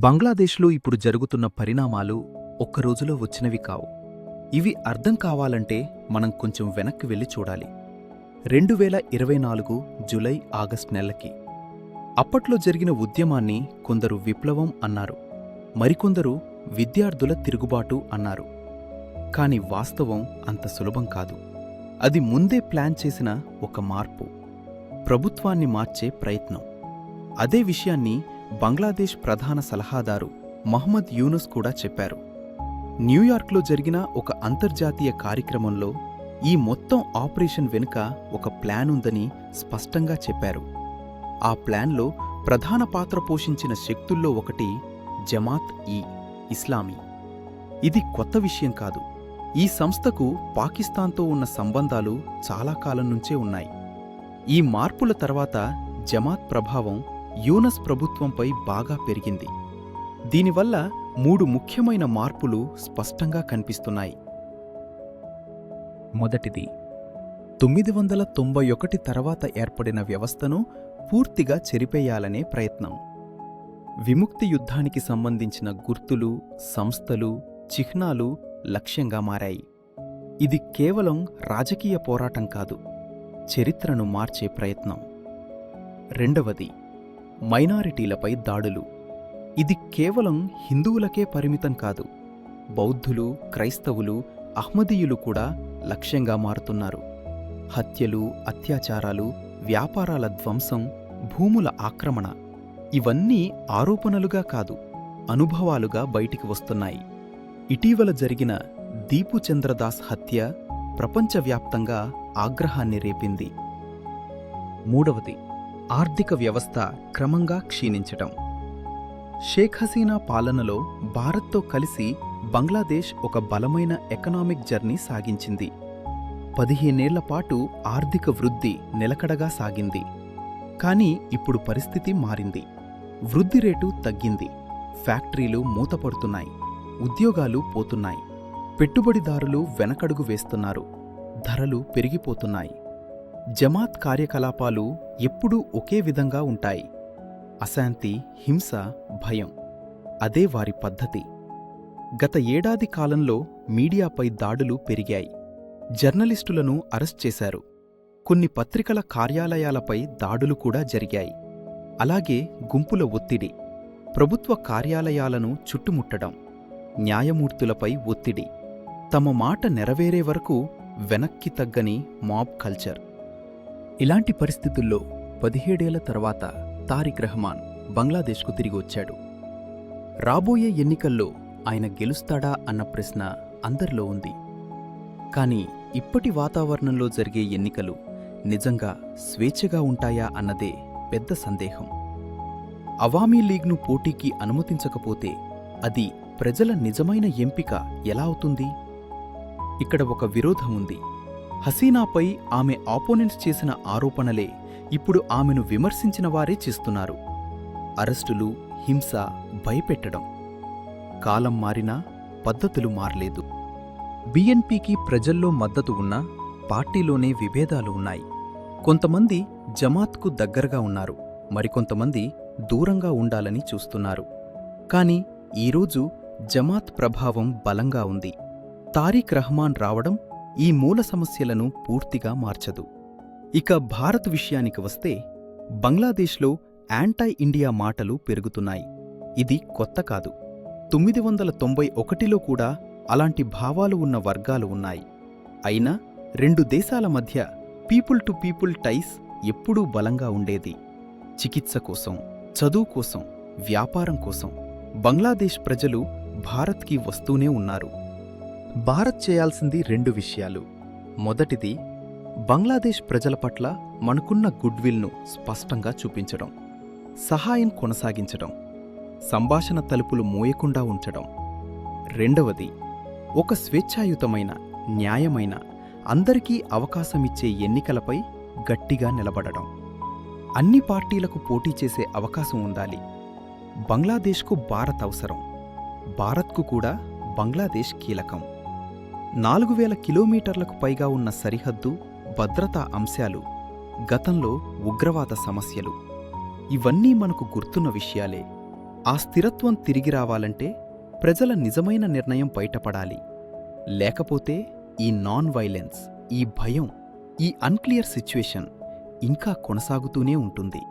బంగ్లాదేశ్లో ఇప్పుడు జరుగుతున్న పరిణామాలు ఒక్క రోజులో వచ్చినవి కావు. ఇవి అర్థం కావాలంటే మనం కొంచెం వెనక్కి వెళ్ళి చూడాలి. 2024 జూలై ఆగస్టు నెలలకి. అప్పట్లో జరిగిన ఉద్యమాన్ని కొందరు విప్లవం అన్నారు, మరికొందరు విద్యార్థుల తిరుగుబాటు అన్నారు. కాని వాస్తవం అంత సులభం కాదు. అది ముందే ప్లాన్ చేసిన ఒక మార్పు, ప్రభుత్వాన్ని మార్చే ప్రయత్నం. అదే విషయాన్ని బంగ్లాదేశ్ ప్రధాన సలహాదారు మహ్మద్ యూనుస్ కూడా చెప్పారు. న్యూయార్క్లో జరిగిన ఒక అంతర్జాతీయ కార్యక్రమంలో ఈ మొత్తం ఆపరేషన్ వెనుక ఒక ప్లాన్ ఉందని స్పష్టంగా చెప్పారు. ఆ ప్లాన్లో ప్రధాన పాత్ర పోషించిన శక్తుల్లో ఒకటి జమాత్-ఇ-ఇస్లామీ. ఇది కొత్త విషయం కాదు. ఈ సంస్థకు పాకిస్తాన్తో ఉన్న సంబంధాలు చాలా కాలం నుంచే ఉన్నాయి. ఈ మార్పుల తర్వాత జమాత్ ప్రభావం యూనస్ ప్రభుత్వంపై బాగా పెరిగింది. దీనివల్ల 3 ముఖ్యమైన మార్పులు స్పష్టంగా కనిపిస్తున్నాయి. మొదటిది, 991 తర్వాత ఏర్పడిన వ్యవస్థను పూర్తిగా చెరిపేయాలనే ప్రయత్నం. విముక్తి యుద్ధానికి సంబంధించిన గుర్తులు, సంస్థలు, చిహ్నాలు లక్ష్యంగా మారాయి. ఇది కేవలం రాజకీయ పోరాటం కాదు, చరిత్రను మార్చే ప్రయత్నం. రెండవది, మైనారిటీలపై దాడులు. ఇది కేవలం హిందువులకే పరిమితం కాదు. బౌద్ధులు, క్రైస్తవులు, అహ్మదీయులు కూడా లక్ష్యంగా మారుతున్నారు. హత్యలు, అత్యాచారాలు, వ్యాపారాల ధ్వంసం, భూముల ఆక్రమణ ఇవన్నీ ఆరోపణలుగా కాదు, అనుభవాలుగా బయటికి వస్తున్నాయి. ఇటీవల జరిగిన దీపు చంద్రదాస్ హత్య ప్రపంచవ్యాప్తంగా ఆగ్రహాన్ని రేపింది. మూడవది, ఆర్థిక వ్యవస్థ క్రమంగా క్షీణించటం. షేక్ హసీనా పాలనలో భారత్తో కలిసి బంగ్లాదేశ్ ఒక బలమైన ఎకనామిక్ జర్నీ సాగించింది. 15 ఏళ్ల పాటు ఆర్థిక వృద్ధి నిలకడగా సాగింది. కానీ ఇప్పుడు పరిస్థితి మారింది. వృద్ధి రేటు తగ్గింది. ఫ్యాక్టరీలు మూతపడుతున్నాయి, ఉద్యోగాలు పోతున్నాయి, పెట్టుబడిదారులు వెనకడుగు వేస్తున్నారు, ధరలు పెరిగిపోతున్నాయి. జమాత్ కార్యకలాపాలు ఎప్పుడూ ఒకే విధంగా ఉంటాయి. అశాంతి, హింస, భయం అదే వారి పద్ధతి. గత ఏడాది కాలంలో మీడియాపై దాడులు పెరిగాయి. జర్నలిస్టులను అరెస్ట్ చేశారు. కొన్ని పత్రికల కార్యాలయాలపై దాడులు కూడా జరిగాయి. అలాగే గుంపుల ఒత్తిడి, ప్రభుత్వ కార్యాలయాలను చుట్టుముట్టడం, న్యాయమూర్తులపై ఒత్తిడి, తమ మాట నెరవేరే వరకు వెనక్కి తగ్గని మాబ్ కల్చర్. ఇలాంటి పరిస్థితుల్లో 17 ఏళ్ల తర్వాత తారిక్ రహమాన్ బంగ్లాదేశ్కు తిరిగి వచ్చాడు. రాబోయే ఎన్నికల్లో ఆయన గెలుస్తాడా అన్న ప్రశ్న అందరిలో ఉంది. కాని ఇప్పటి వాతావరణంలో జరిగే ఎన్నికలు నిజంగా స్వేచ్ఛగా ఉంటాయా అన్నదే పెద్ద సందేహం. అవామీ లీగ్ను పోటీకి అనుమతించకపోతే అది ప్రజల నిజమైన ఎంపిక ఎలా అవుతుంది? ఇక్కడ ఒక విరోధం ఉంది. హసీనాపై ఆమె ఆపోనెంట్స్ చేసిన ఆరోపణలే ఇప్పుడు ఆమెను విమర్శించిన వారే చేస్తున్నారు. అరెస్టులు, హింస, భయపెట్టడం. కాలం మారినా పద్ధతులు మారలేదు. బిఎన్పీకి ప్రజల్లో మద్దతు ఉన్నా పార్టీలోనే విభేదాలు ఉన్నాయి. కొంతమంది జమాత్కు దగ్గరగా ఉన్నారు, మరికొంతమంది దూరంగా ఉండాలని చూస్తున్నారు. కాని ఈరోజు జమాత్ ప్రభావం బలంగా ఉంది. తారిక్ రహమాన్ రావడం ఈ మూల సమస్యలను పూర్తిగా మార్చదు. ఇక భారత్ విషయానికి వస్తే బంగ్లాదేశ్లో యాంటై ఇండియా మాటలు పెరుగుతున్నాయి. ఇది కొత్త కాదు. 991లో కూడా అలాంటి భావాలు ఉన్న వర్గాలు ఉన్నాయి. అయినా 2 దేశాల మధ్య పీపుల్ టు పీపుల్ టైస్ ఎప్పుడూ బలంగా ఉండేది. చికిత్స కోసం, చదువు కోసం, వ్యాపారం కోసం బంగ్లాదేశ్ ప్రజలు భారత్కి వస్తూనే ఉన్నారు. భారత్ చేయాల్సింది 2 విషయాలు. మొదటిది, బంగ్లాదేశ్ ప్రజల పట్ల మనకున్న గుడ్విల్ను స్పష్టంగా చూపించడం, సహాయం కొనసాగించడం, సంభాషణ తలుపులు మూయకుండా ఉంచడం. రెండవది, ఒక స్వేచ్ఛాయుతమైన, న్యాయమైన, అందరికీ అవకాశమిచ్చే ఎన్నికలపై గట్టిగా నిలబడడం. అన్ని పార్టీలకు పోటీ చేసే అవకాశం ఉండాలి. బంగ్లాదేశ్కు భారత్ అవసరం, భారత్కు కూడా బంగ్లాదేశ్ కీలకం. 4000 కిలోమీటర్లకు పైగా ఉన్న సరిహద్దు, భద్రతా అంశాలు, గతంలో ఉగ్రవాద సమస్యలు ఇవన్నీ మనకు గుర్తున్న విషయాలే. ఆ స్థిరత్వం తిరిగి రావాలంటే ప్రజల నిజమైన నిర్ణయం బయటపడాలి. లేకపోతే ఈ నాన్ వైలెన్స్, ఈ భయం, ఈ అన్క్లియర్ సిచ్యువేషన్ ఇంకా కొనసాగుతూనే ఉంటుంది.